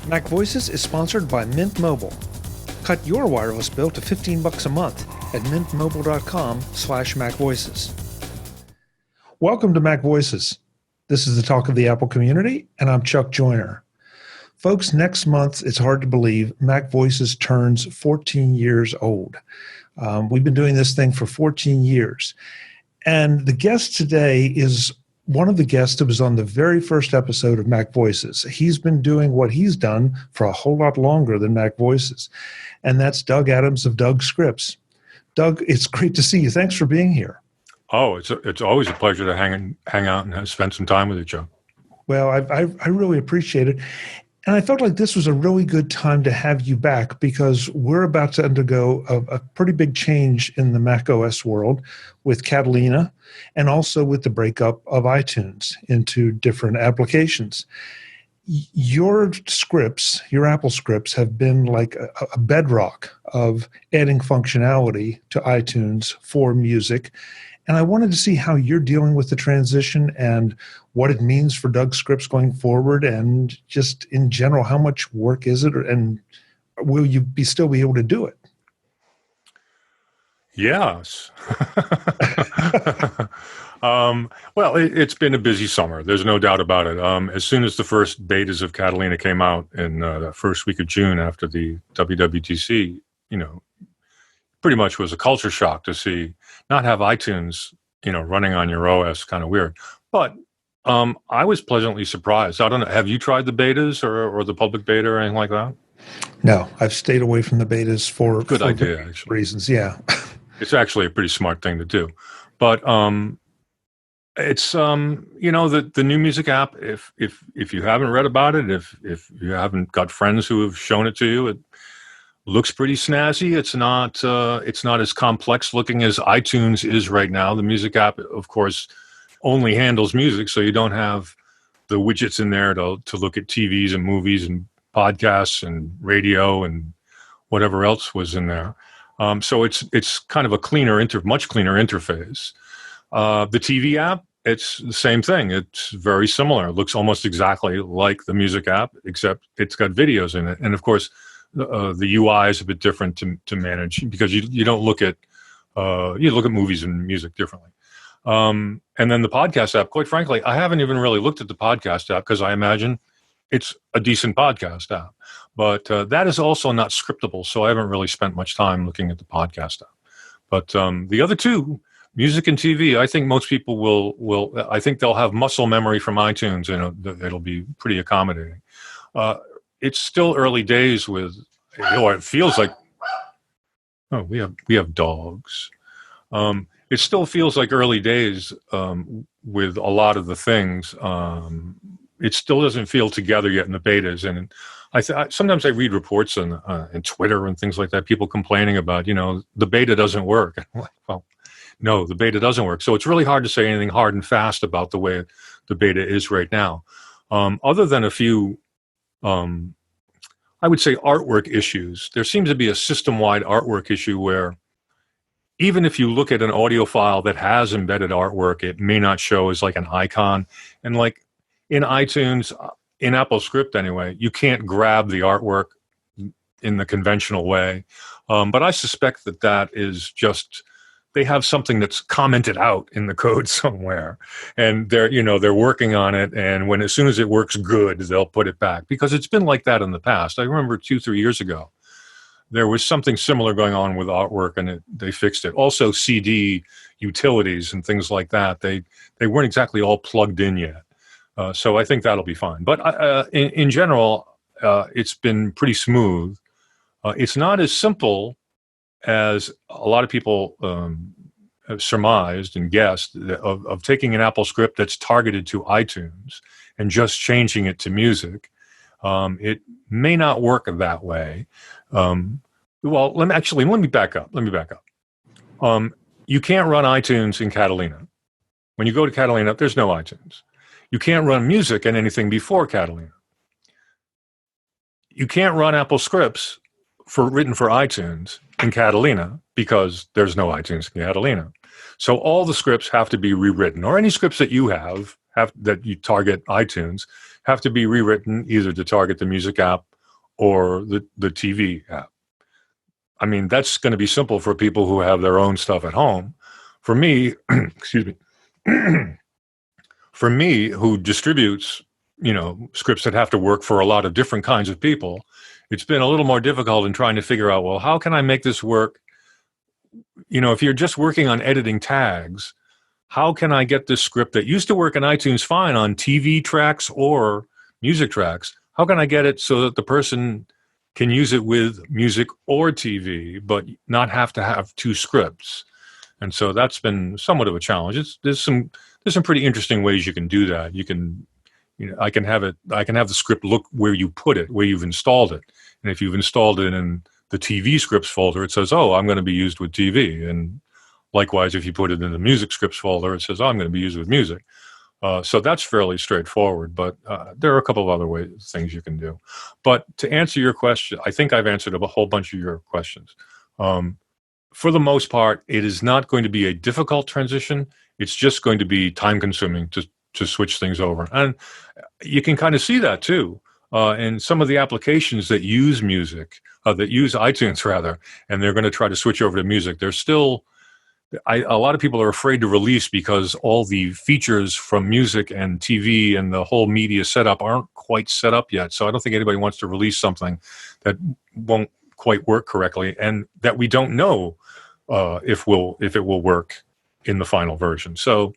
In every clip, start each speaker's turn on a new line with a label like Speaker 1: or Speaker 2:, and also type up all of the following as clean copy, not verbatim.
Speaker 1: MacVoices is sponsored by MintMobile. Cut your wireless bill to $15 a month at mintmobile.com/MacVoices. Welcome to MacVoices. This is the talk of the Apple community, and I'm Chuck Joyner. Folks, next month, it's hard to believe, MacVoices turns 14 years old. We've been doing this thing for 14 years. And the guest today is one of the guests that was on the very first episode of MacVoices. He's been doing what he's done for a whole lot longer than MacVoices. And that's Doug Adams of AppleScripts. Doug, it's great to see you. Thanks for being here.
Speaker 2: Oh, it's always a pleasure to hang out and spend some time with you, Joe.
Speaker 1: Well, I really appreciate it. And I felt like this was a really good time to have you back because we're about to undergo a pretty big change in the Mac OS world with Catalina and also with the breakup of iTunes into different applications. Your scripts, your AppleScripts, have been like a bedrock of adding functionality to iTunes for music. And I wanted to see how you're dealing with the transition and what it means for Doug's scripts going forward, and just in general, how much work is it, and will you still be able to do it?
Speaker 2: Yes. Well, it's been a busy summer. There's no doubt about it. As soon as the first betas of Catalina came out in the first week of June after the WWDC, pretty much was a culture shock to see not have iTunes, running on your OS. Kind of weird. But I was pleasantly surprised. I don't know. Have you tried the betas or the public beta or anything like that?
Speaker 1: No, I've stayed away from the betas for
Speaker 2: good idea, actually.
Speaker 1: Reasons. Yeah.
Speaker 2: It's actually a pretty smart thing to do. But it's the new music app. If you haven't read about it, if you haven't got friends who have shown it to you, it looks pretty snazzy. It's not as complex looking as iTunes is right now. The music app, of course, only handles music, so you don't have the widgets in there to look at TVs and movies and podcasts and radio and whatever else was in there. So it's kind of a much cleaner interface. The TV app, it's the same thing. It's very similar. It looks almost exactly like the music app, except it's got videos in it. And of course, the UI is a bit different to manage because you don't look at you look at movies and music differently. And then the podcast app, quite frankly, I haven't even really looked at the podcast app because I imagine it's a decent podcast app. But that is also not scriptable, so I haven't really spent much time looking at the podcast app. But the other two, music and TV, I think most people will. I think they'll have muscle memory from iTunes, and it'll be pretty accommodating. It's still early days with. It feels like. Oh, we have dogs. It still feels like early days with a lot of the things. It still doesn't feel together yet in the betas, and sometimes I read reports on Twitter and things like that. People complaining about the beta doesn't work. I'm like, well, no, the beta doesn't work. So it's really hard to say anything hard and fast about the way the beta is right now, other than a few. I would say artwork issues. There seems to be a system-wide artwork issue where even if you look at an audio file that has embedded artwork, it may not show as like an icon. And like in iTunes, in AppleScript anyway, you can't grab the artwork in the conventional way. But I suspect that is just they have something that's commented out in the code somewhere, and they're working on it. And as soon as it works good, they'll put it back because it's been like that in the past. I remember 2-3 years ago, there was something similar going on with artwork, and they fixed it. Also, CD utilities and things like that, they weren't exactly all plugged in yet. So I think that'll be fine. But in general, it's been pretty smooth. It's not as simple as a lot of people have surmised and guessed of taking an AppleScript that's targeted to iTunes and just changing it to music. It may not work that way. Well, let me back up. You can't run iTunes in Catalina. When you go to Catalina, there's no iTunes. You can't run music and anything before Catalina. You can't run AppleScripts written for iTunes in Catalina because there's no iTunes in Catalina. So all the scripts have to be rewritten, or any scripts that you have that you target iTunes have to be rewritten either to target the music app or the TV app. I mean, that's going to be simple for people who have their own stuff at home. For me, excuse me, for me, who distributes, scripts that have to work for a lot of different kinds of people, it's been a little more difficult in trying to figure out, well, how can I make this work? If you're just working on editing tags, how can I get this script that used to work in iTunes fine on TV tracks or music tracks? How can I get it so that the person can use it with music or TV, but not have to have two scripts? And so that's been somewhat of a challenge. There's some pretty interesting ways you can do that. You can, I can have the script look where you put it, where you've installed it. And if you've installed it in the TV scripts folder, it says, oh, I'm going to be used with TV. And likewise, if you put it in the music scripts folder, it says, oh, I'm going to be used with music. So that's fairly straightforward, but there are a couple of other things you can do. But to answer your question, I think I've answered a whole bunch of your questions. For the most part, it is not going to be a difficult transition. It's just going to be time-consuming to switch things over. And you can kind of see that, too, in some of the applications that use music, that use iTunes, rather, and they're going to try to switch over to music. There's still... a lot of people are afraid to release because all the features from music and TV and the whole media setup aren't quite set up yet. So I don't think anybody wants to release something that won't quite work correctly and that we don't know if it will work in the final version. So,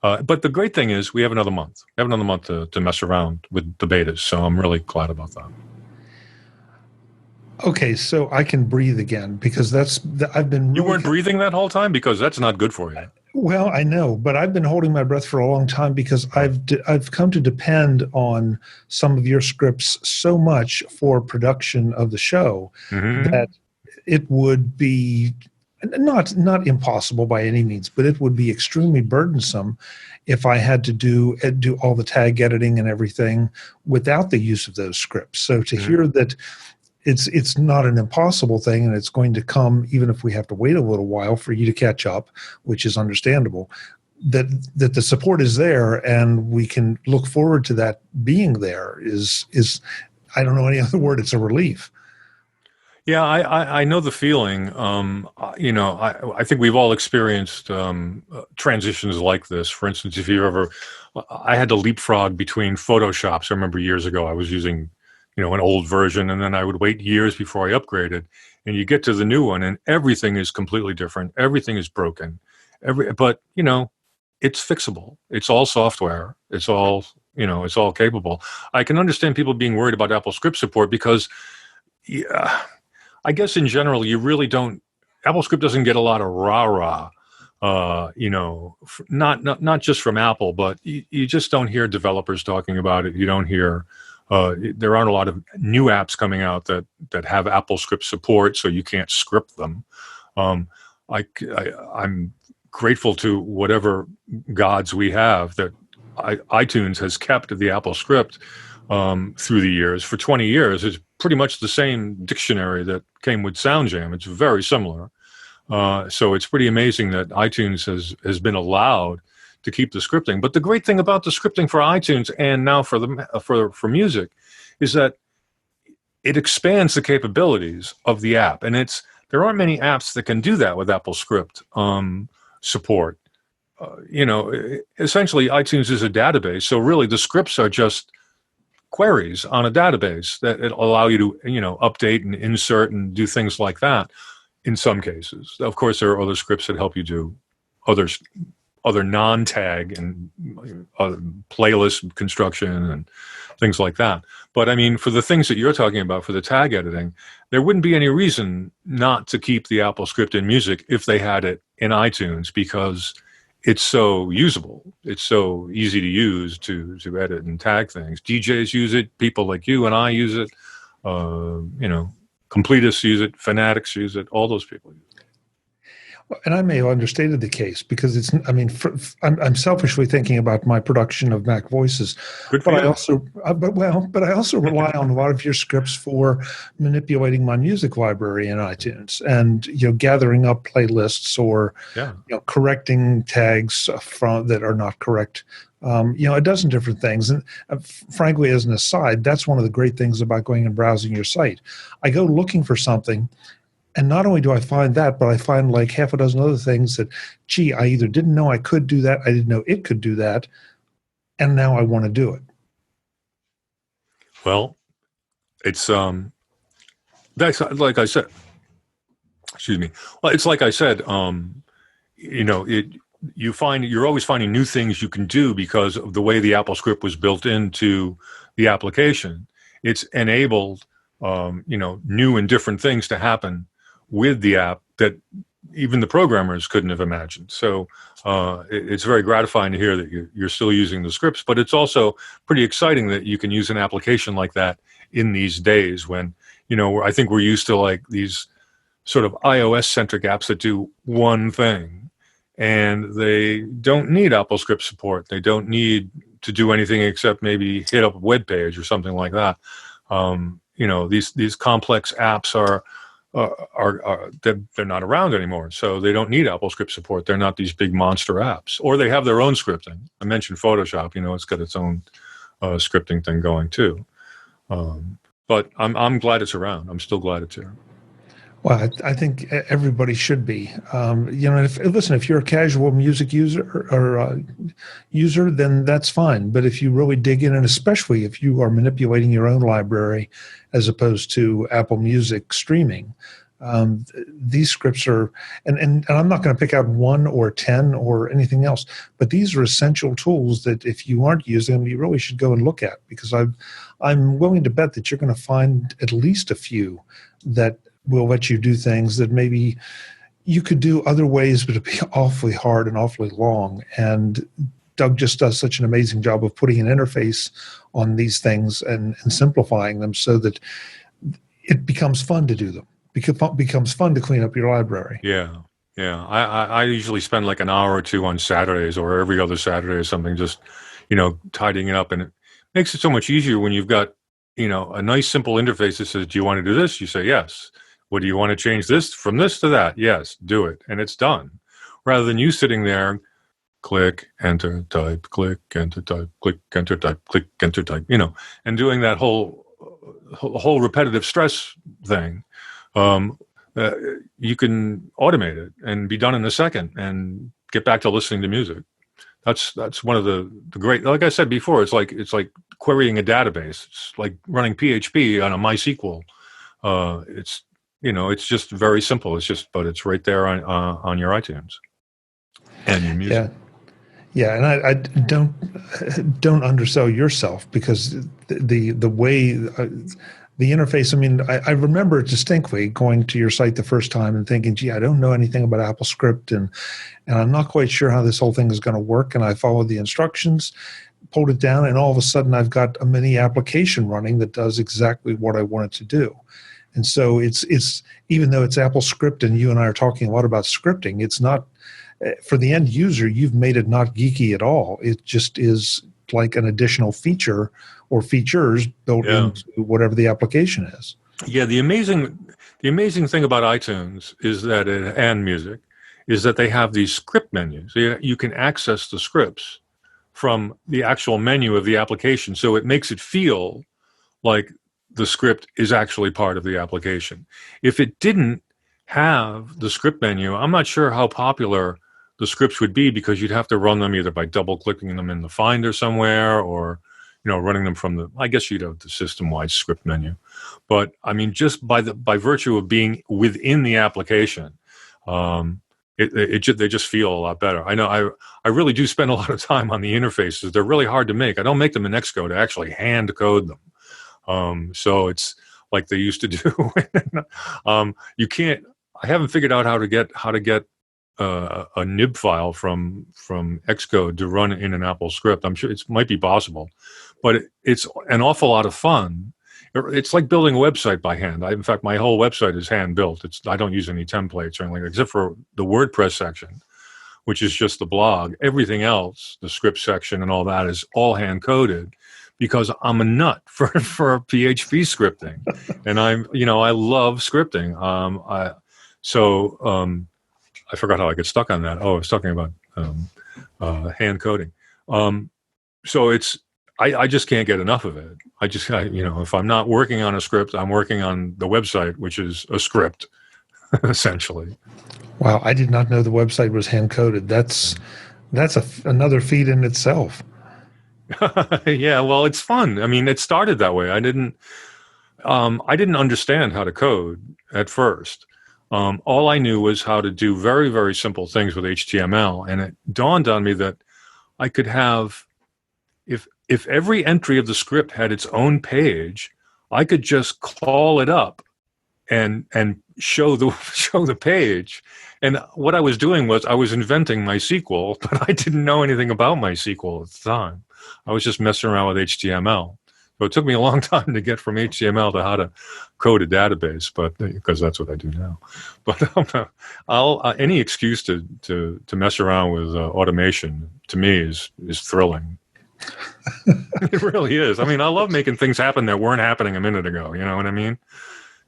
Speaker 2: but the great thing is we have another month. We have another month to mess around with the betas. So I'm really glad about that.
Speaker 1: Okay, so I can breathe again because I've been.
Speaker 2: You weren't breathing that whole time because that's not good for you.
Speaker 1: Well, I know, but I've been holding my breath for a long time because I've come to depend on some of your scripts so much for production of the show that it would be not impossible by any means, but it would be extremely burdensome if I had to do all the tag editing and everything without the use of those scripts. So to hear that. It's not an impossible thing, and it's going to come even if we have to wait a little while for you to catch up, which is understandable. That the support is there, and we can look forward to that being there. Is I don't know any other word. It's a relief.
Speaker 2: Yeah, I know the feeling. I think we've all experienced transitions like this. For instance, I had to leapfrog between Photoshops. I remember years ago I was using an old version, and then I would wait years before I upgraded. And you get to the new one, and everything is completely different. Everything is broken. But it's fixable. It's all software. It's all capable. I can understand people being worried about AppleScript support because, I guess in general, you really don't. AppleScript doesn't get a lot of rah-rah. Not just from Apple, but you just don't hear developers talking about it. You don't hear. There aren't a lot of new apps coming out that have AppleScript support, so you can't script them. I'm grateful to whatever gods we have that iTunes has kept the AppleScript through the years. For 20 years, it's pretty much the same dictionary that came with SoundJam. It's very similar. So it's pretty amazing that iTunes has been allowed to keep the scripting. But the great thing about the scripting for iTunes and now for music is that it expands the capabilities of the app. And there aren't many apps that can do that with AppleScript support. Essentially iTunes is a database. So really the scripts are just queries on a database that allow you to, update and insert and do things like that in some cases. Of course, there are other scripts that help you do other non-tag and playlist construction and things like that. But I mean, for the things that you're talking about, for the tag editing, there wouldn't be any reason not to keep the AppleScript in music if they had it in iTunes because it's so usable. It's so easy to use to edit and tag things. DJs use it. People like you and I use it. Completists use it. Fanatics use it. All those people use it.
Speaker 1: And I may have understated the case because I'm selfishly thinking about my production of MacVoices, but I also rely on a lot of your scripts for manipulating my music library in iTunes and gathering up playlists or correcting tags that are not correct A dozen different things. And frankly, as an aside, that's one of the great things about going and browsing your site. I go looking for something, and not only do I find that, but I find like half a dozen other things that, gee, I either didn't know I could do that, I didn't know it could do that, and now I want to do it.
Speaker 2: Well, it's that's like I said. Excuse me. Well, it's like I said. You're always finding new things you can do because of the way the AppleScript was built into the application. It's enabled new and different things to happen with the app that even the programmers couldn't have imagined. So it's very gratifying to hear that you're still using the scripts, but it's also pretty exciting that you can use an application like that in these days when, I think we're used to like these sort of iOS-centric apps that do one thing, and they don't need AppleScript support. They don't need to do anything except maybe hit up a web page or something like that. These complex apps are they're not around anymore, so they don't need AppleScript support. They're not these big monster apps, or they have their own scripting. I mentioned Photoshop. It's got its own scripting thing going too. But I'm glad it's around. I'm still glad it's here.
Speaker 1: Well, I think everybody should be. If you're a casual music user, then that's fine. But if you really dig in, and especially if you are manipulating your own library as opposed to Apple Music streaming, these scripts are, and I'm not going to pick out 1 or 10 or anything else, but these are essential tools that if you aren't using them, you really should go and look at, because I'm willing to bet that you're going to find at least a few that will let you do things that maybe you could do other ways, but it'd be awfully hard and awfully long. And Doug just does such an amazing job of putting an interface on these things and simplifying them so that it becomes fun to do them. Becomes fun to clean up your library.
Speaker 2: Yeah. I usually spend like an hour or two on Saturdays or every other Saturday or something, just, tidying it up. And it makes it so much easier when you've got, a nice simple interface that says, do you want to do this? You say, yes. What do you want to change this from this to that? Yes, do it. And it's done. Rather than you sitting there, click, enter, type, click, enter, type, click, enter, type, click, enter, type, and doing that whole repetitive stress thing. You can automate it and be done in a second and get back to listening to music. That's one of the great, like I said before, it's like querying a database. It's like running PHP on a MySQL. It's just very simple. But it's right there on your iTunes and your music.
Speaker 1: Yeah, and I don't undersell yourself, because the way the interface. I mean, I remember distinctly going to your site the first time and thinking, gee, I don't know anything about AppleScript, and I'm not quite sure how this whole thing is going to work. And I followed the instructions, pulled it down, and all of a sudden I've got a mini application running that does exactly what I want it to do. And so it's even though it's AppleScript and you and I are talking a lot about scripting, it's not, for the end user, you've made it not geeky at all. It just is like an additional feature or features built into whatever the application is.
Speaker 2: Yeah, the amazing thing about iTunes is that and music is that they have these script menus. You can access the scripts from the actual menu of the application, so it makes it feel like the script is actually part of the application. If it didn't have the script menu, I'm not sure how popular the scripts would be, because you'd have to run them either by double-clicking them in the Finder somewhere, or running them from I guess you'd have the system-wide script menu. But I mean, just by virtue of being within the application, they just feel a lot better. I know I really do spend a lot of time on the interfaces. They're really hard to make. I don't make them in Xcode. I actually hand code them. So it's like they used to do. You can't. I haven't figured out how to get a nib file from Xcode to run in an AppleScript. I'm sure it might be possible, but it's an awful lot of fun. It's like building a website by hand. In fact, my whole website is hand built. I don't use any templates or anything, except for the WordPress section, which is just the blog. Everything else, the script section and all that, is all hand coded, because I'm a nut for PHP scripting, and I love scripting. I forgot how I get stuck on that. Oh, I was talking about hand coding. so I just can't get enough of it. If I'm not working on a script, I'm working on the website, which is a script, essentially.
Speaker 1: Wow, I did not know the website was hand coded. That's another feat in itself.
Speaker 2: Yeah, well, it's fun. I mean, it started that way. I didn't understand how to code at first. All I knew was how to do very, very simple things with HTML, and it dawned on me that I could have, if every entry of the script had its own page, I could just call it up and show the page. And what I was doing was I was inventing MySQL, but I didn't know anything about MySQL at the time. I was just messing around with HTML. So it took me a long time to get from HTML to how to code a database, but because that's what I do now. But any excuse to mess around with automation to me is thrilling. It really is. I mean, I love making things happen that weren't happening a minute ago. You know what I mean?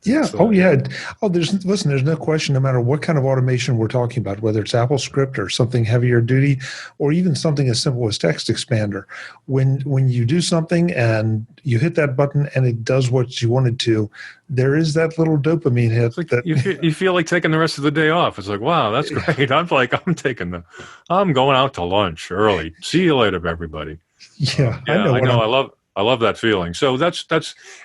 Speaker 1: Yeah. So, yeah. There's no question, no matter what kind of automation we're talking about, whether it's AppleScript or something heavier duty, or even something as simple as text expander, when you do something and you hit that button and it does what you wanted to, there is that little dopamine hit.
Speaker 2: Like that you feel like taking the rest of the day off. It's like, wow, that's great. I'm going out to lunch early. See you later, everybody.
Speaker 1: Yeah,
Speaker 2: I know. I love that feeling. So that's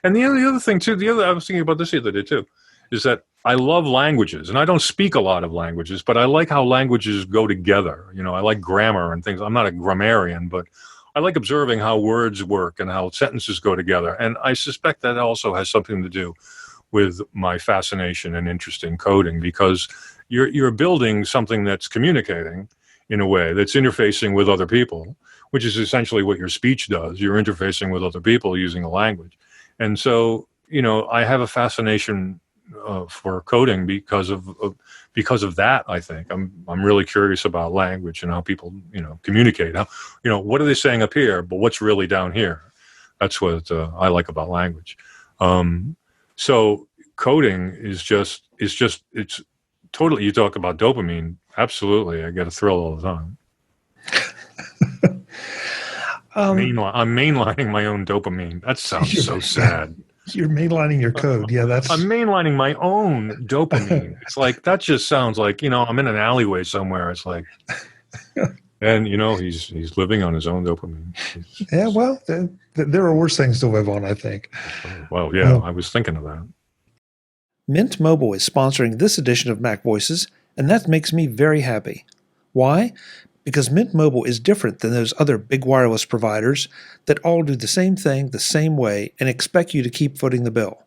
Speaker 2: and the other thing too. I was thinking about this the other day too, is that I love languages, and I don't speak a lot of languages, but I like how languages go together. I like grammar and things. I'm not a grammarian, but I like observing how words work and how sentences go together. And I suspect that also has something to do with my fascination and interest in coding, because you're building something that's communicating in a way that's interfacing with other people, which is essentially what your speech does. You're interfacing with other people using a language. And so, I have a fascination for coding because of that. I think I'm really curious about language and how people, communicate. How, what are they saying up here, but what's really down here? That's what I like about language. So coding it's totally, you talk about dopamine. Absolutely. I get a thrill all the time. I'm mainlining my own dopamine. That sounds so sad.
Speaker 1: You're mainlining your code. Yeah,
Speaker 2: I'm mainlining my own dopamine. It's like, that just sounds like, I'm in an alleyway somewhere. It's like, and he's living on his own dopamine.
Speaker 1: Yeah, well, there are worse things to live on, I think.
Speaker 2: Well, yeah, I was thinking of that.
Speaker 3: MintMobile is sponsoring this edition of MacVoices, and that makes me very happy. Why? Because MintMobile is different than those other big wireless providers that all do the same thing the same way and expect you to keep footing the bill.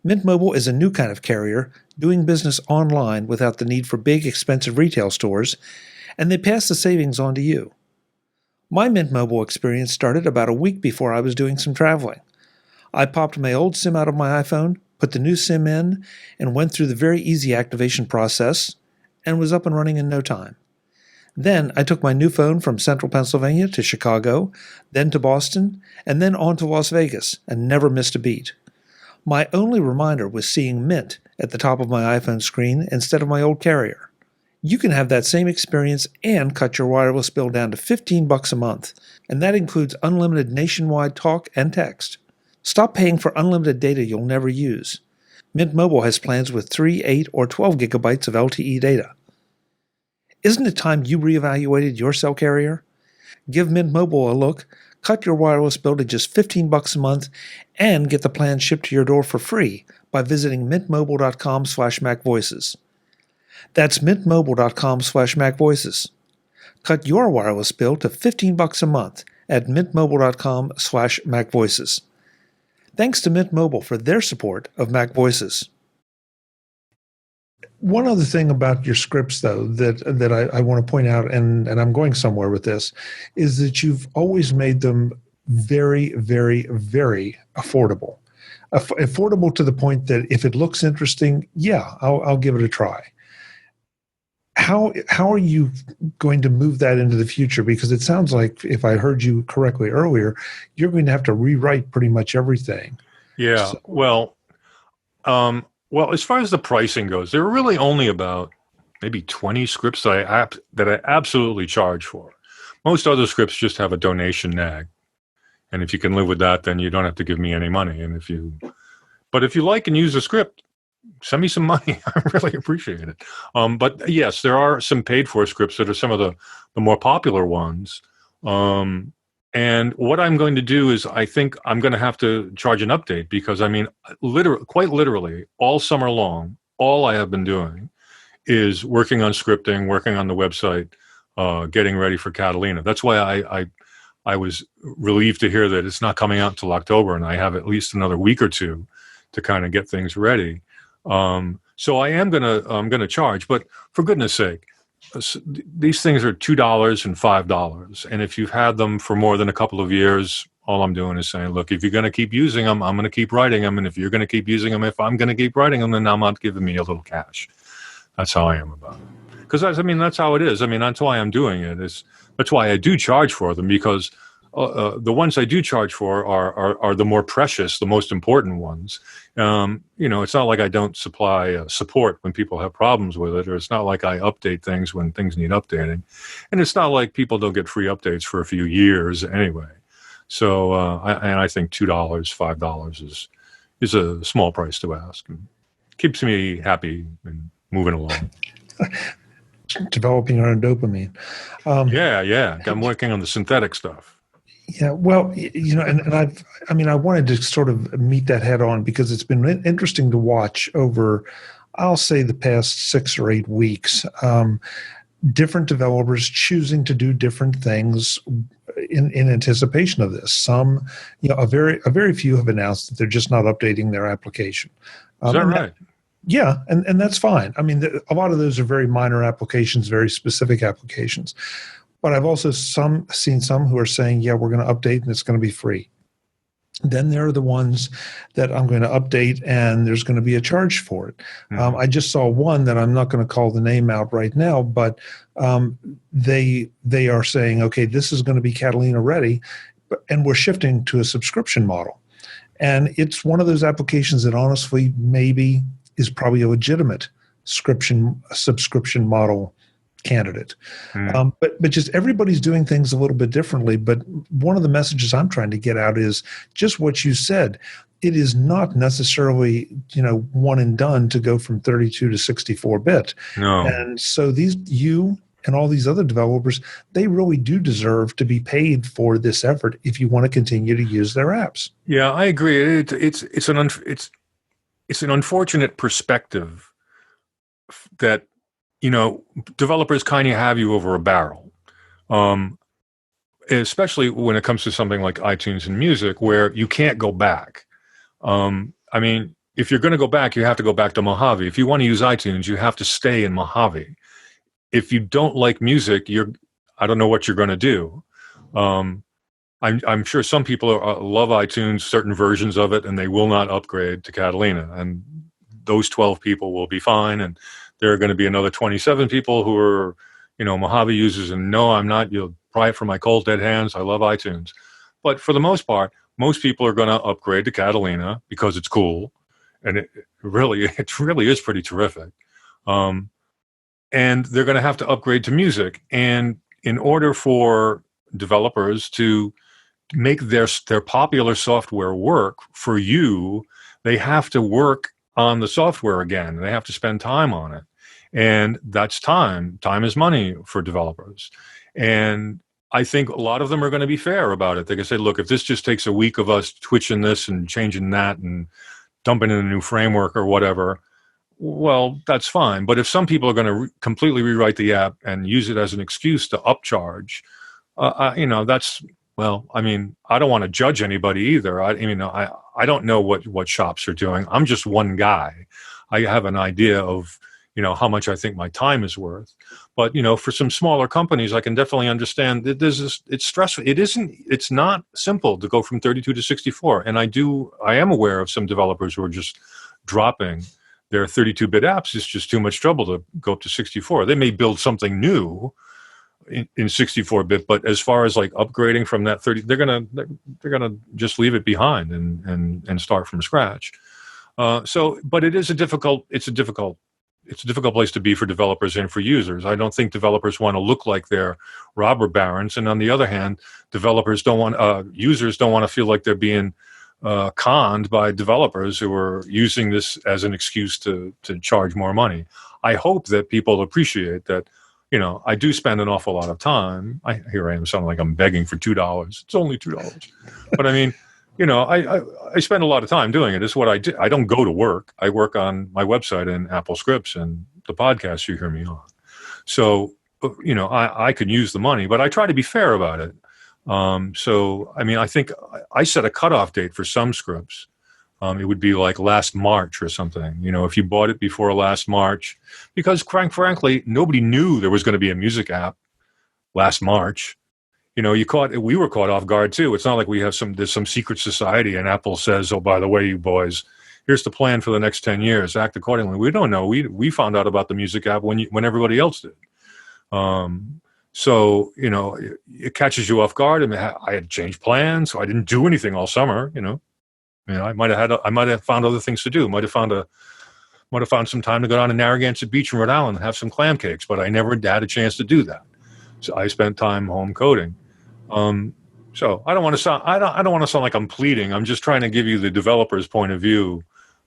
Speaker 3: MintMobile is a new kind of carrier doing business online without the need for big, expensive retail stores, and they pass the savings on to you. My MintMobile experience started about a week before I was doing some traveling. I popped my old SIM out of my iPhone, put the new SIM in, and went through the very easy activation process, and was up and running in no time. Then I took my new phone from central Pennsylvania to Chicago, then to Boston, and then on to Las Vegas, and never missed a beat. My only reminder was seeing Mint at the top of my iPhone screen instead of my old carrier. You can have that same experience and cut your wireless bill down to $15 a month, and that includes unlimited nationwide talk and text. Stop paying for unlimited data you'll never use. Mint Mobile has plans with 3, 8, or 12 gigabytes of LTE data. Isn't it time you reevaluated your cell carrier? Give Mint Mobile a look, cut your wireless bill to just $15 a month, and get the plan shipped to your door for free by visiting mintmobile.com/MacVoices. That's mintmobile.com/MacVoices. Cut your wireless bill to $15 a month at mintmobile.com/MacVoices. Thanks to Mint Mobile for their support of MacVoices.
Speaker 1: One other thing about your scripts, though, that I want to point out, and I'm going somewhere with this, is that you've always made them very, very, very affordable. Affordable to the point that if it looks interesting, yeah, I'll give it a try. How are you going to move that into the future? Because it sounds like, if I heard you correctly earlier, you're going to have to rewrite pretty much everything.
Speaker 2: Yeah. So, well, as far as the pricing goes, there are really only about maybe 20 scripts that I absolutely charge for. Most other scripts just have a donation nag. And if you can live with that, then you don't have to give me any money. But if you like and use the script, send me some money. I really appreciate it. But yes, there are some paid for scripts that are some of the more popular ones. And what I'm going to do is I think I'm going to have to charge an update because, I mean, quite literally, all summer long, all I have been doing is working on scripting, working on the website, getting ready for Catalina. That's why I was relieved to hear that it's not coming out until October, and I have at least another week or two to kind of get things ready. So I am gonna charge, but for goodness sake, these things are $2 and $5, and if you've had them for more than a couple of years, all I'm doing is saying, look, if you're going to keep using them, I'm going to keep writing them, and if you're going to keep using them, if I'm going to keep writing them, then I'm not giving me a little cash. That's how I am about it. Because that's how it is. I mean, that's why I'm doing it. That's why I do charge for them, because the ones I do charge for are the more precious, the most important ones. It's not like I don't supply support when people have problems with it, or it's not like I update things when things need updating, and it's not like people don't get free updates for a few years anyway. So I think $2, $5 is a small price to ask, and keeps me happy and moving along.
Speaker 1: Developing our own dopamine.
Speaker 2: Yeah. I'm working on the synthetic stuff.
Speaker 1: Yeah, well, and I wanted to sort of meet that head on because it's been interesting to watch over, I'll say, the past 6 or 8 weeks, different developers choosing to do different things in anticipation of this. Some, a very few have announced that they're just not updating their application.
Speaker 2: Is that right?
Speaker 1: Yeah, and that's fine. I mean, a lot of those are very minor applications, very specific applications. But I've also seen some who are saying, yeah, we're going to update and it's going to be free. Then there are the ones that I'm going to update and there's going to be a charge for it. Mm-hmm. I just saw one that I'm not going to call the name out right now, but they are saying, okay, this is going to be Catalina ready, and we're shifting to a subscription model. And it's one of those applications that honestly maybe is probably a legitimate subscription model candidate. But just everybody's doing things a little bit differently. But one of the messages I'm trying to get out is just what you said. It is not necessarily, one and done to go from 32 to 64-bit.
Speaker 2: No.
Speaker 1: And so you and all these other developers, they really do deserve to be paid for this effort if you want to continue to use their apps.
Speaker 2: Yeah, I agree. It's an unfortunate perspective that developers kind of have you over a barrel, especially when it comes to something like iTunes and music, where you can't go back. I mean, if you're going to go back, you have to go back to Mojave. If you want to use iTunes, you have to stay in Mojave. If you don't like music, I don't know what you're going to do. I'm sure some people love iTunes, certain versions of it, and they will not upgrade to Catalina. And those 12 people will be fine. And there are going to be another 27 people who are, Mojave users. And no, I'm not. You'll pry it from my cold dead hands. I love iTunes. But for the most part, most people are going to upgrade to Catalina because it's cool. And it really is pretty terrific. And they're going to have to upgrade to music. And in order for developers to make their popular software work for you, they have to work on the software again. They have to spend time on it. And that's time. Time is money for developers. And I think a lot of them are going to be fair about it. They can say, look, if this just takes a week of us twitching this and changing that and dumping in a new framework or whatever, well, that's fine. But if some people are going to completely rewrite the app and use it as an excuse to upcharge, that's, well, I mean, I don't want to judge anybody either. I don't know what shops are doing. I'm just one guy. I have an idea of, how much I think my time is worth. But, for some smaller companies, I can definitely understand that it's stressful. It's not simple to go from 32 to 64. And I am aware of some developers who are just dropping their 32-bit apps. It's just too much trouble to go up to 64. They may build something new in 64-bit, but as far as like upgrading from that 30, they're gonna just leave it behind and start from scratch. But it's a difficult it's a difficult place to be for developers and for users. I don't think developers want to look like they're robber barons, and on the other hand, users don't want to feel like they're being conned by developers who are using this as an excuse to charge more money. I hope that people appreciate that. I do spend an awful lot of time. Here I am sounding like I'm begging for $2. It's only $2, but I mean. I spend a lot of time doing it. It's what I do. I don't go to work. I work on my website and AppleScripts and the podcast you hear me on. So, I could use the money, but I try to be fair about it. I think I set a cutoff date for some scripts. It would be like last March or something. If you bought it before last March, because frankly, nobody knew there was going to be a music app last March. We were caught off guard too. It's not like there's some secret society and Apple says, oh, by the way, you boys, here's the plan for the next 10 years. Act accordingly. We don't know. We found out about the music app when everybody else did. It catches you off guard. I mean, I had changed plans, so I didn't do anything all summer. I might have found other things to do. Might have found some time to go down to Narragansett Beach in Rhode Island and have some clam cakes, but I never had a chance to do that. So I spent time home coding. So I don't want to sound like I'm pleading. I'm just trying to give you the developer's point of view.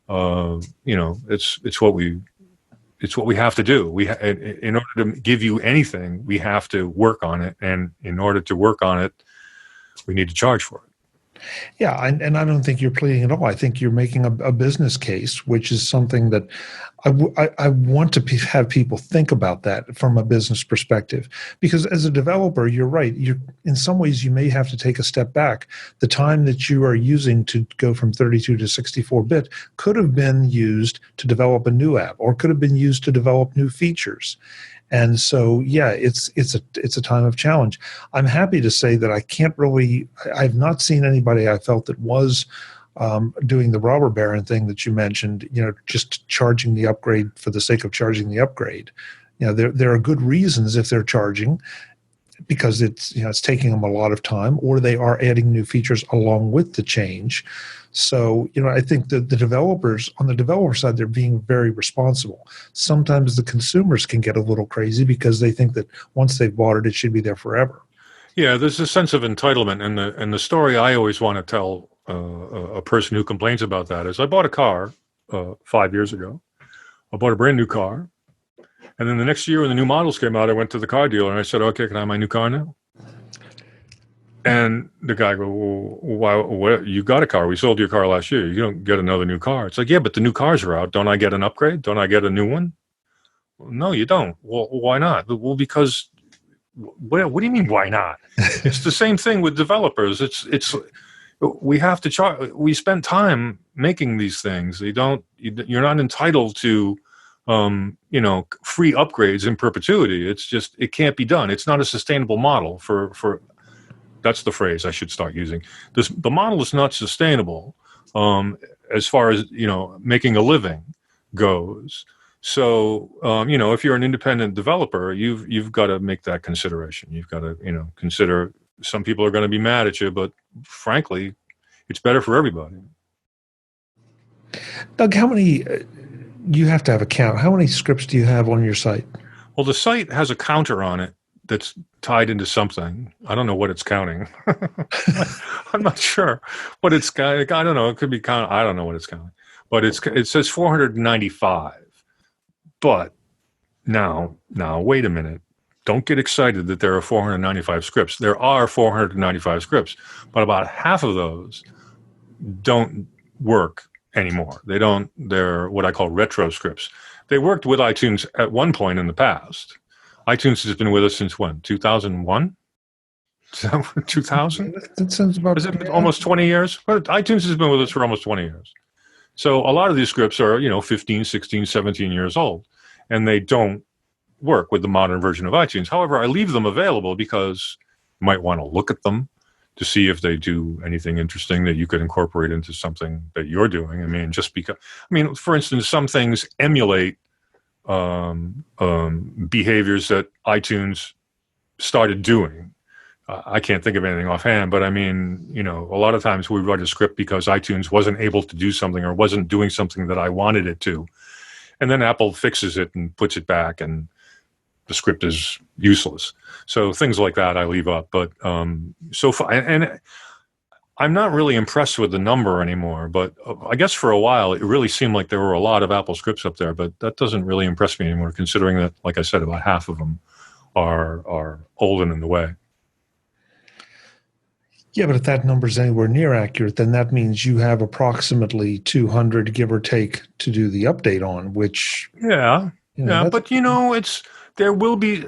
Speaker 2: It's what we have to do. In order to give you anything, we have to work on it, and in order to work on it, we need to charge for it.
Speaker 1: Yeah, and I don't think you're pleading at all. I think you're making a business case, which is something that I want to have people think about that from a business perspective. Because as a developer, you're right. In some ways, you may have to take a step back. The time that you are using to go from 32 to 64-bit could have been used to develop a new app, or could have been used to develop new features. And so, yeah, it's a time of challenge. I'm happy to say that I've not seen anybody I felt that was doing the robber baron thing that you mentioned, just charging the upgrade for the sake of charging the upgrade. There are good reasons if they're charging, because it's taking them a lot of time, or they are adding new features along with the change. So, I think that the developers, on the developer side, they're being very responsible. Sometimes the consumers can get a little crazy because they think that once they've bought it, it should be there forever.
Speaker 2: Yeah, there's a sense of entitlement, and the story I always want to tell a person who complains about that is, I bought a car 5 years ago. I bought a brand new car, and then the next year when the new models came out, I went to the car dealer and I said, "Okay, can I have my new car now?" And the guy goes, "Well, why? You got a car. We sold your car last year. You don't get another new car." It's like, yeah, but the new cars are out. Don't I get an upgrade? Don't I get a new one? Well, no, you don't. Well, why not? Well, because what do you mean, why not? It's the same thing with developers. We have to charge. We spend time making these things. You're not entitled to, free upgrades in perpetuity. It's just, it can't be done. It's not a sustainable model for. That's the phrase I should start using. The model is not sustainable as far as making a living goes. So if you're an independent developer, you've got to make that consideration. You've got to consider some people are going to be mad at you, but frankly, it's better for everybody.
Speaker 1: Doug, how many? You have to have a count. How many scripts do you have on your site?
Speaker 2: Well, the site has a counter on it that's tied into something. I don't know what it's counting. I'm not sure what it's counting. I don't know. It could be counting. I don't know what it's counting. But it says 495. But now, wait a minute. Don't get excited that there are 495 scripts. There are 495 scripts, but about half of those don't work anymore. They're what I call retro scripts. They worked with iTunes at one point in the past. iTunes has been with us since when? 2001? 2000?
Speaker 1: That sounds about.
Speaker 2: Is it almost 20 years? Well, iTunes has been with us for almost 20 years. So a lot of these scripts are, 15, 16, 17 years old, and they don't work with the modern version of iTunes. However, I leave them available because you might want to look at them to see if they do anything interesting that you could incorporate into something that you're doing. For instance, some things emulate behaviors that iTunes started doing. I can't think of anything offhand, but a lot of times we write a script because iTunes wasn't able to do something or wasn't doing something that I wanted it to. and then Apple fixes it and puts it back, and the script is useless. So things like that I leave up. But so far, and I'm not really impressed with the number anymore. But I guess for a while it really seemed like there were a lot of AppleScripts up there. But that doesn't really impress me anymore, considering that, like I said, about half of them are old and in the way.
Speaker 1: Yeah, but if that number is anywhere near accurate, then that means you have approximately 200, give or take, to do the update on, which...
Speaker 2: Yeah, but there will be...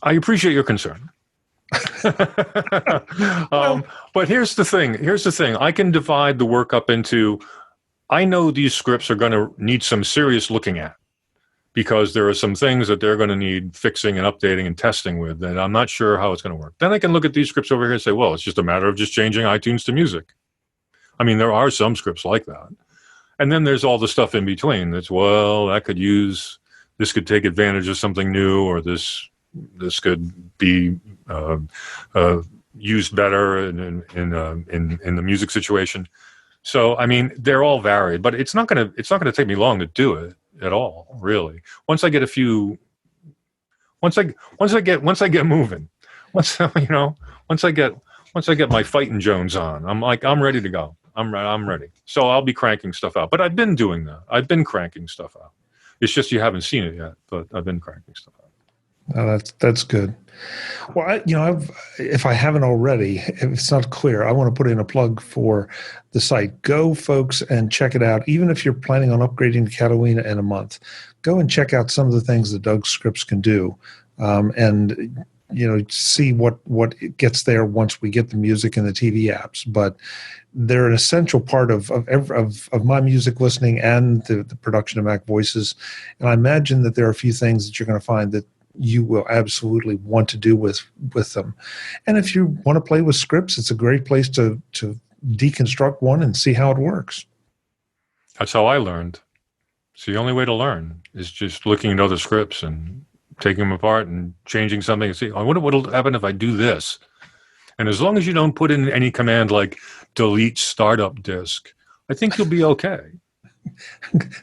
Speaker 2: I appreciate your concern. But here's the thing. I can divide the work up into... I know these scripts are going to need some serious looking at, because there are some things that they're going to need fixing and updating and testing with, and I'm not sure how it's going to work. Then I can look at these scripts over here and say, well, it's just a matter of just changing iTunes to music. I mean, there are some scripts like that. And then there's all the stuff in between that's, well, this could take advantage of something new, or this could be used better in the music situation. So, I mean, they're all varied, but it's not going to take me long to do it at all, really. Once I get once I get moving, once I get my fighting Jones on, I'm ready to go. I'm ready. So I'll be cranking stuff out. But I've been doing that. I've been cranking stuff out. It's just you haven't seen it yet, but I've been cranking stuff out.
Speaker 1: Oh, that's good. Well, if I haven't already, if it's not clear, I want to put in a plug for the site. Go, folks, and check it out. Even if you're planning on upgrading to Catalina in a month, go and check out some of the things that Doug's scripts can do, and see what gets there once we get the music and the TV apps. But they're an essential part of my music listening and the production of MacVoices. And I imagine that there are a few things that you're going to find that you will absolutely want to do with them. And if you want to play with scripts, it's a great place to deconstruct one and see how it works.
Speaker 2: That's how I learned. It's the only way to learn, is just looking at other scripts and taking them apart and changing something and see, I wonder what'll happen if I do this. And as long as you don't put in any command like delete startup disk, I think you'll be okay.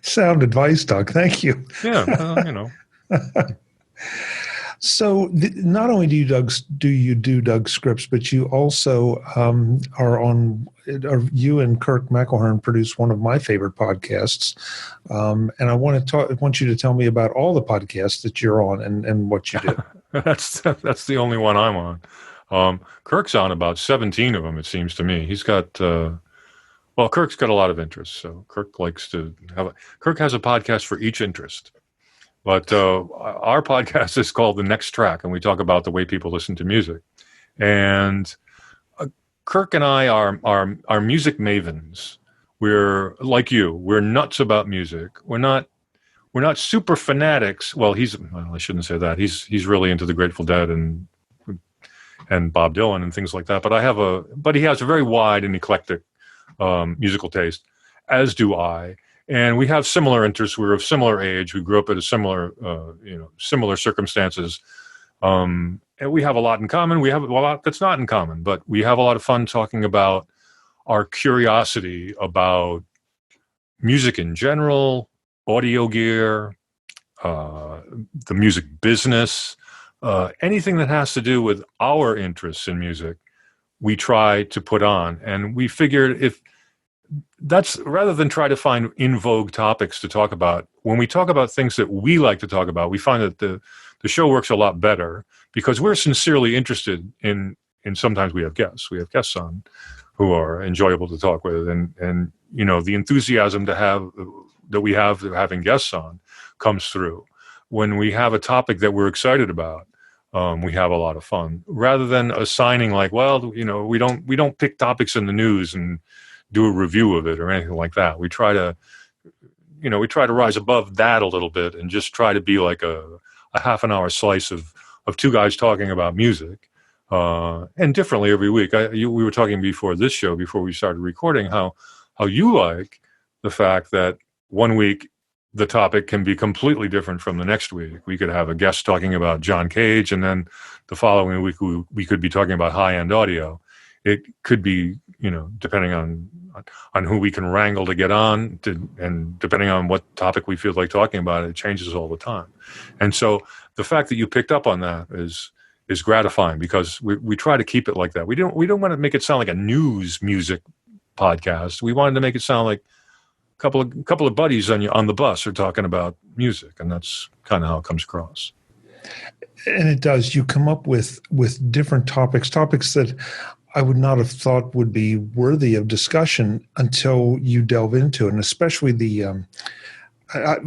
Speaker 1: Sound advice, Doug. Thank you.
Speaker 2: Yeah,
Speaker 1: So not only do you do Doug's scripts, but you also you and Kirk McElhearn produce one of my favorite podcasts, and I want you to tell me about all the podcasts that you're on and what you do.
Speaker 2: That's the only one I'm on. Kirk's on about 17 of them, it seems to me. He's got Kirk's got a lot of interests, so Kirk has a podcast for each interest. But our podcast is called The Next Track, and we talk about the way people listen to music. And Kirk and I are music mavens. We're like you. We're nuts about music. We're not super fanatics. Well, I shouldn't say that. He's really into the Grateful Dead and Bob Dylan and things like that. But he has a very wide and eclectic musical taste, as do I. And we have similar interests. We're of similar age. We grew up at similar circumstances. And we have a lot in common. We have a lot that's not in common, but we have a lot of fun talking about our curiosity about music in general, audio gear, the music business, anything that has to do with our interests in music, we try to put on. And we figured that's rather than try to find in vogue topics to talk about, when we talk about things that we like to talk about, we find that the show works a lot better because we're sincerely interested in sometimes we have guests on who are enjoyable to talk with. And the enthusiasm that we have having guests on comes through. When we have a topic that we're excited about, we have a lot of fun rather than assigning like, we don't pick topics in the news and do a review of it or anything like that. We try to rise above that a little bit and just try to be like a half an hour slice of two guys talking about music, and differently every week. We were talking before this show, before we started recording, how you like the fact that one week the topic can be completely different from the next week. We could have a guest talking about John Cage, and then the following week we could be talking about high-end audio. It could be, depending on on who we can wrangle to get on, and depending on what topic we feel like talking about, it changes all the time. And so the fact that you picked up on that is gratifying, because we try to keep it like that. We don't want to make it sound like a news music podcast. We wanted to make it sound like a couple of buddies on the bus are talking about music, and that's kind of how it comes across.
Speaker 1: And it does. You come up with different topics that I would not have thought would be worthy of discussion until you delve into it, and especially the I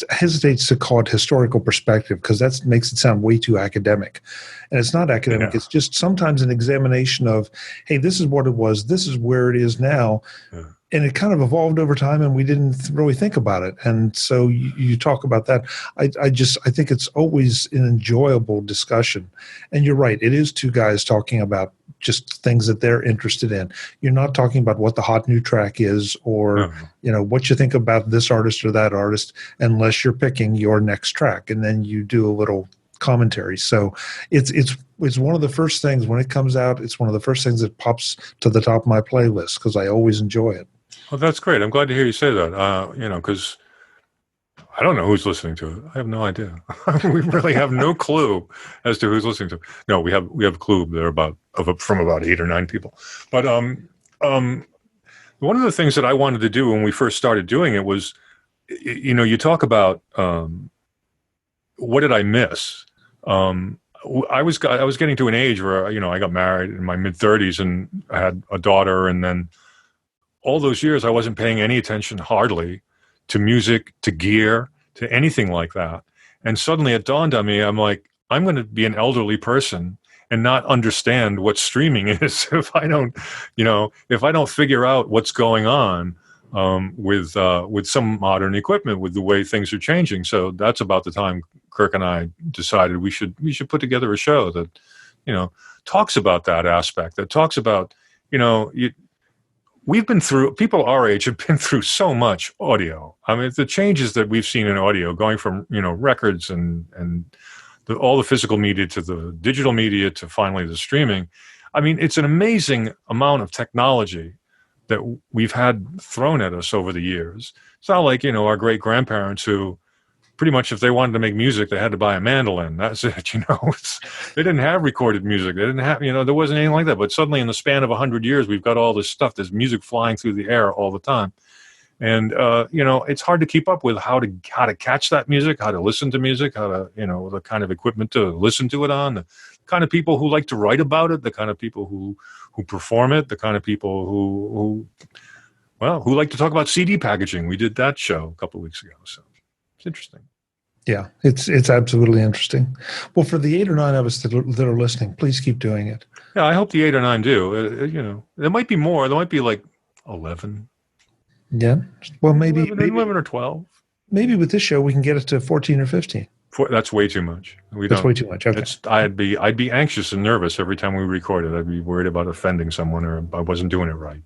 Speaker 1: hesitates to call it historical perspective, because that makes it sound way too academic. And it's not academic. Yeah. It's just sometimes an examination of, hey, this is what it was, this is where it is now. Yeah. And it kind of evolved over time, and we didn't really think about it. And so you talk about that. I think it's always an enjoyable discussion. And you're right. It is two guys talking about just things that they're interested in. You're not talking about what the hot new track is, or what you think about this artist or that artist, unless you're picking your next track, and then you do a little commentary. So it's one of the first things when it comes out. It's one of the first things that pops to the top of my playlist, because I always enjoy it.
Speaker 2: Well, that's great. I'm glad to hear you say that. Because I don't know who's listening to it. I have no idea. We really have no clue as to who's listening to it. No, we have a clue. They're from about 8 or 9 people. But one of the things that I wanted to do when we first started doing it was, you talk about what did I miss. I was getting to an age where I got married in my mid-30s, and I had a daughter, and then all those years I wasn't paying any attention hardly to music, to gear, to anything like that. And suddenly it dawned on me, I'm like, I'm going to be an elderly person and not understand what streaming is if I don't figure out what's going on with some modern equipment, with the way things are changing. So that's about the time Kirk and I decided we should put together a show that, talks about that aspect, that talks about, we've been through, people our age have been through so much audio. I mean, the changes that we've seen in audio, going from, records and all the physical media to the digital media to finally the streaming. I mean, it's an amazing amount of technology that we've had thrown at us over the years. It's not like, our great grandparents who pretty much, if they wanted to make music, they had to buy a mandolin. That's it. They didn't have recorded music. They didn't have, there wasn't anything like that. But suddenly, in the span of 100 years, we've got all this stuff. There's music flying through the air all the time, and it's hard to keep up with how to catch that music, how to listen to music, how to the kind of equipment to listen to it on, the kind of people who like to write about it, the kind of people who perform it, the kind of people who like to talk about CD packaging. We did that show a couple of weeks ago, so. It's interesting.
Speaker 1: Yeah, it's absolutely interesting. Well, for the 8 or 9 of us that are listening, please keep doing it.
Speaker 2: Yeah, I hope the 8 or 9 do. There might be more. There might be like 11.
Speaker 1: Yeah. Well, maybe
Speaker 2: 11 or 12.
Speaker 1: Maybe with this show we can get it to 14 or 15.
Speaker 2: That's way too much.
Speaker 1: That's way too much. Okay.
Speaker 2: I'd be anxious and nervous every time we recorded. I'd be worried about offending someone, or I wasn't doing it right.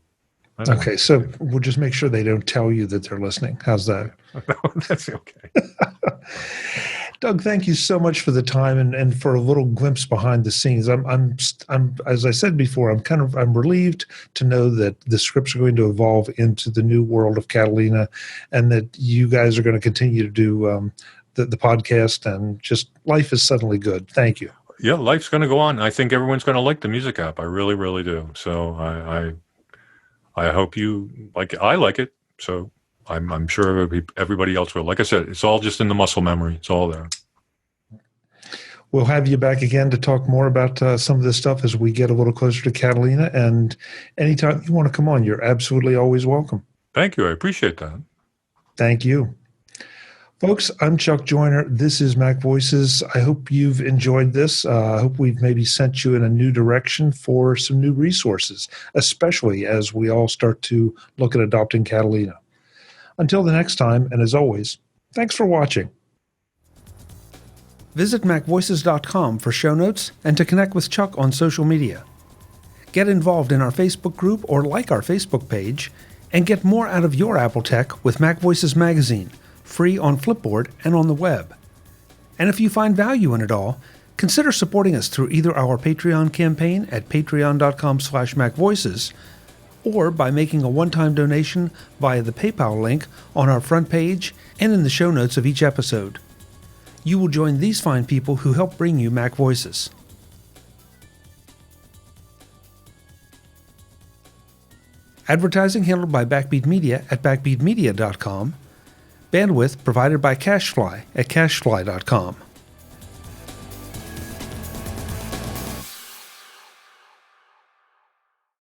Speaker 1: Okay, so we'll just make sure they don't tell you that they're listening. How's that?
Speaker 2: No, that's okay.
Speaker 1: Doug, thank you so much for the time and for a little glimpse behind the scenes. I'm as I said before, I'm relieved to know that the scripts are going to evolve into the new world of Catalina, and that you guys are going to continue to do the podcast, and just life is suddenly good. Thank you.
Speaker 2: Yeah, life's going to go on. I think everyone's going to like the music app. I really, really do. So I hope you like it. I like it, so I'm sure everybody else will. Like I said, it's all just in the muscle memory. It's all there.
Speaker 1: We'll have you back again to talk more about some of this stuff as we get a little closer to Catalina. And anytime you want to come on, you're absolutely always welcome.
Speaker 2: Thank you. I appreciate that.
Speaker 1: Thank you. Folks, I'm Chuck Joyner. This is MacVoices. I hope you've enjoyed this. I hope we've maybe sent you in a new direction for some new resources, especially as we all start to look at adopting Catalina. Until the next time, and as always, thanks for watching.
Speaker 3: Visit MacVoices.com for show notes and to connect with Chuck on social media. Get involved in our Facebook group or like our Facebook page, and get more out of your Apple tech with MacVoices Magazine, free on Flipboard and on the web. And if you find value in it all, consider supporting us through either our Patreon campaign at patreon.com/MacVoices or by making a one-time donation via the PayPal link on our front page and in the show notes of each episode. You will join these fine people who help bring you Mac Voices. Advertising handled by Backbeat Media at backbeatmedia.com. Bandwidth provided by CacheFly at cachefly.com.